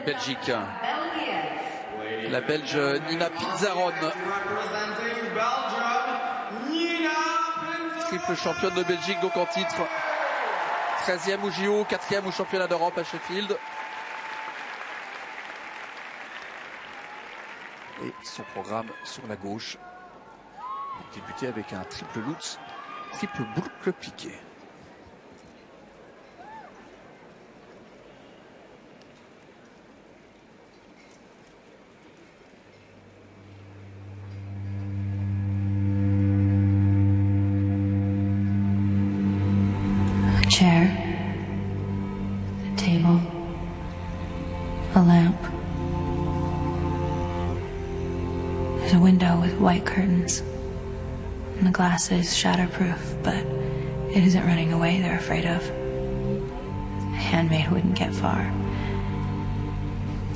Belgique. La Belge Nina Pinzarron. Triple championne de Belgique donc en titre. 13e au JO, 4e au championnat d'Europe à Sheffield. Et son programme sur la gauche. Il débutait avec un triple Lutz, triple boucle piqué. A chair, a table, a lamp. There's a window with white curtains. And the glass is shatterproof, but it isn't running away they're afraid of. A handmaid wouldn't get far.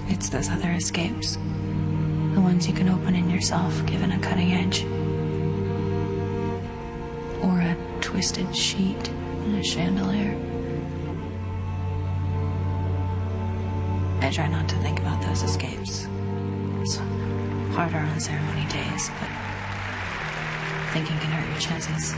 It's those other escapes. The ones you can open in yourself, given a cutting edge. Or a twisted sheet in a chandelier. I try not to think about those escapes. It's harder on ceremony days, but thinking can hurt your chances.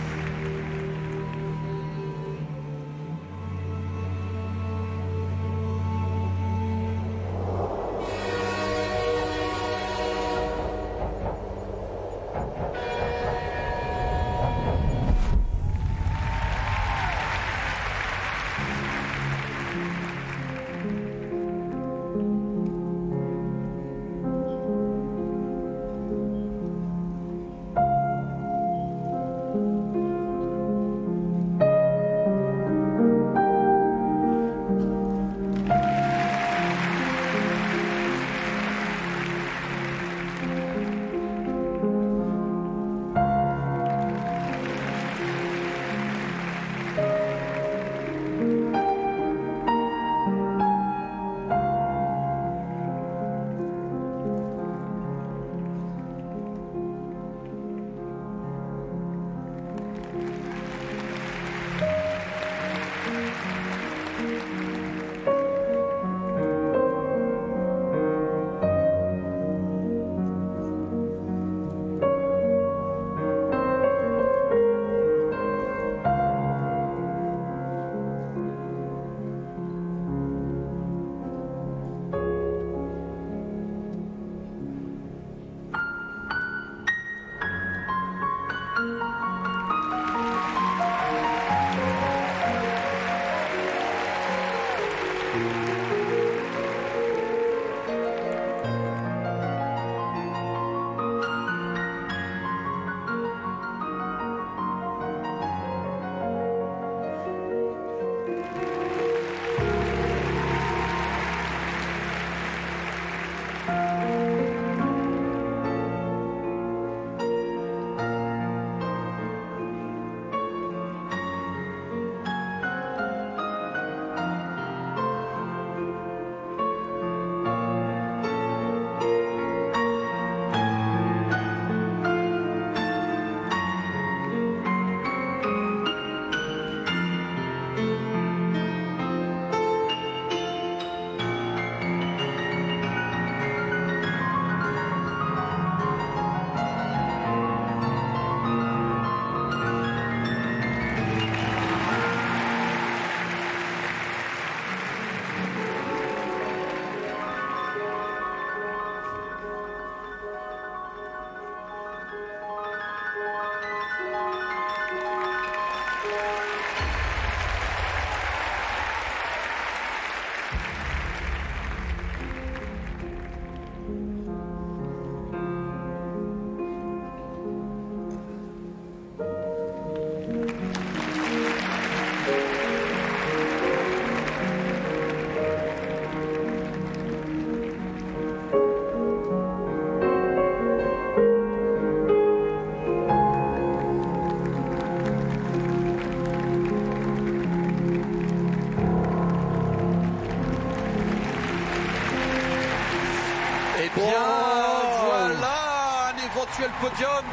éventuel podium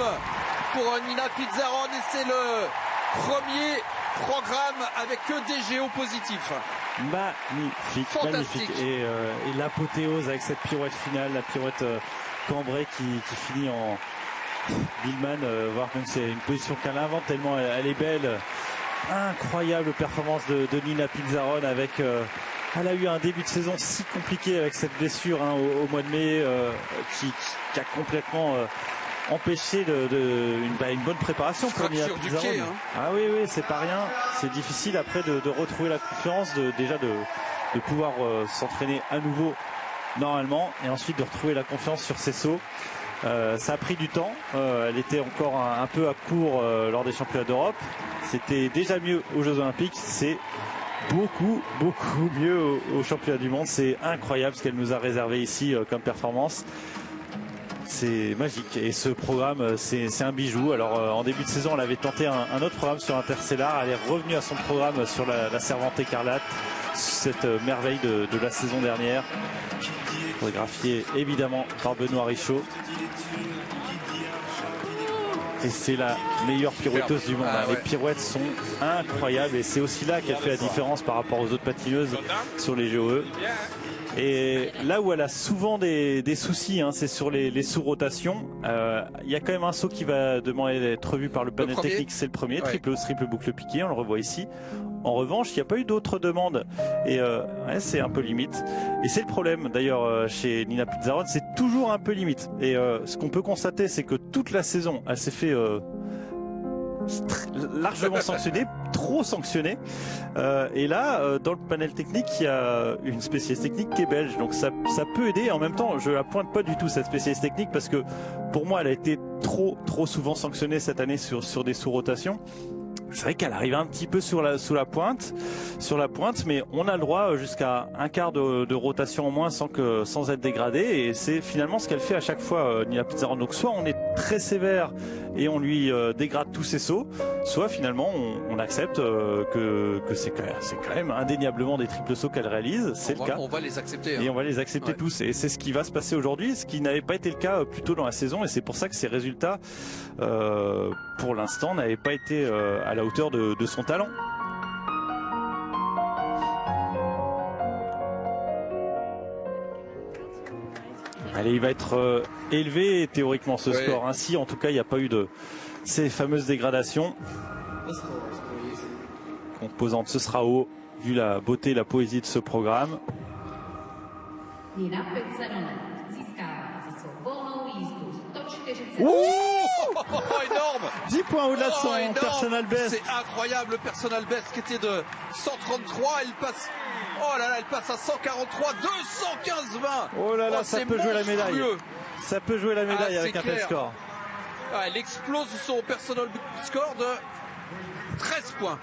pour Nina Pinzarron et c'est le premier programme avec que des géos positifs. Magnifique, magnifique. Et l'apothéose avec cette pirouette finale, la pirouette cambrée qui finit en Billman, voir comme c'est une position qu'elle invente tellement elle est belle. Incroyable performance de Nina Pinzarone avec elle a eu un début de saison si compliqué avec cette blessure au mois de mai qui a complètement empêché une bonne préparation pour Nina Pinzarone. Ah oui, c'est pas rien. C'est difficile après de retrouver la confiance, de pouvoir s'entraîner à nouveau normalement et ensuite de retrouver la confiance sur ses sauts. Ça a pris du temps, elle était encore un peu à court lors des championnats d'Europe. C'était déjà mieux aux Jeux Olympiques, c'est beaucoup mieux aux championnats du monde. C'est incroyable ce qu'elle nous a réservé ici comme performance. C'est magique et ce programme c'est un bijou. Alors en début de saison elle avait tenté un autre programme sur Interstellar, elle est revenue à son programme sur la Servante écarlate, cette merveille de la saison dernière, photographiée évidemment par Benoît Richaud. Et c'est la meilleure pirouetteuse du monde. Les pirouettes sont incroyables et c'est aussi là qu'elle fait la différence par rapport aux autres patineuses sur les GOE. Et là où elle a souvent des soucis, c'est sur les sous-rotations. Il y a quand même un saut qui va demander d'être revu par le panel technique, c'est le premier, triple boucle piqué, on le revoit ici. En revanche, il n'y a pas eu d'autres demandes et c'est un peu limite. Et c'est le problème d'ailleurs chez Nina Pinzarone, c'est toujours un peu limite. Et ce qu'on peut constater, c'est que toute la saison, elle s'est fait largement sanctionnée, trop sanctionnée. Et là, dans le panel technique, il y a une spécialiste technique qui est belge, donc ça peut aider. En même temps, je la pointe pas du tout cette spécialiste technique parce que pour moi, elle a été trop souvent sanctionnée cette année sur des sous-rotations. C'est vrai qu'elle arrive un petit peu sur la pointe, mais on a le droit jusqu'à un quart de rotation en moins sans être dégradé, et c'est finalement ce qu'elle fait à chaque fois, Nina Pinzarone. Donc soit on est très sévère et on lui dégrade tous ses sauts, soit finalement on accepte que c'est quand même indéniablement des triples sauts qu'elle réalise, c'est le cas. On va les accepter. Et on va les accepter tous, et c'est ce qui va se passer aujourd'hui, ce qui n'avait pas été le cas plus tôt dans la saison, et c'est pour ça que ces résultats, pour l'instant, n'avaient pas été à la hauteur de son talent. Allez, il va être élevé théoriquement ce score. Ainsi, en tout cas, il n'y a pas eu de ces fameuses dégradations. Composante, ce sera haut, vu la beauté et la poésie de ce programme. Énorme. 10 points au-delà de son personal best. C'est incroyable, le personal best qui était de 133, elle passe à 143, 215-20. Oh là là, ça peut jouer la médaille. Ça peut jouer la médaille avec un tel score. Elle explose son personal score de 13 points.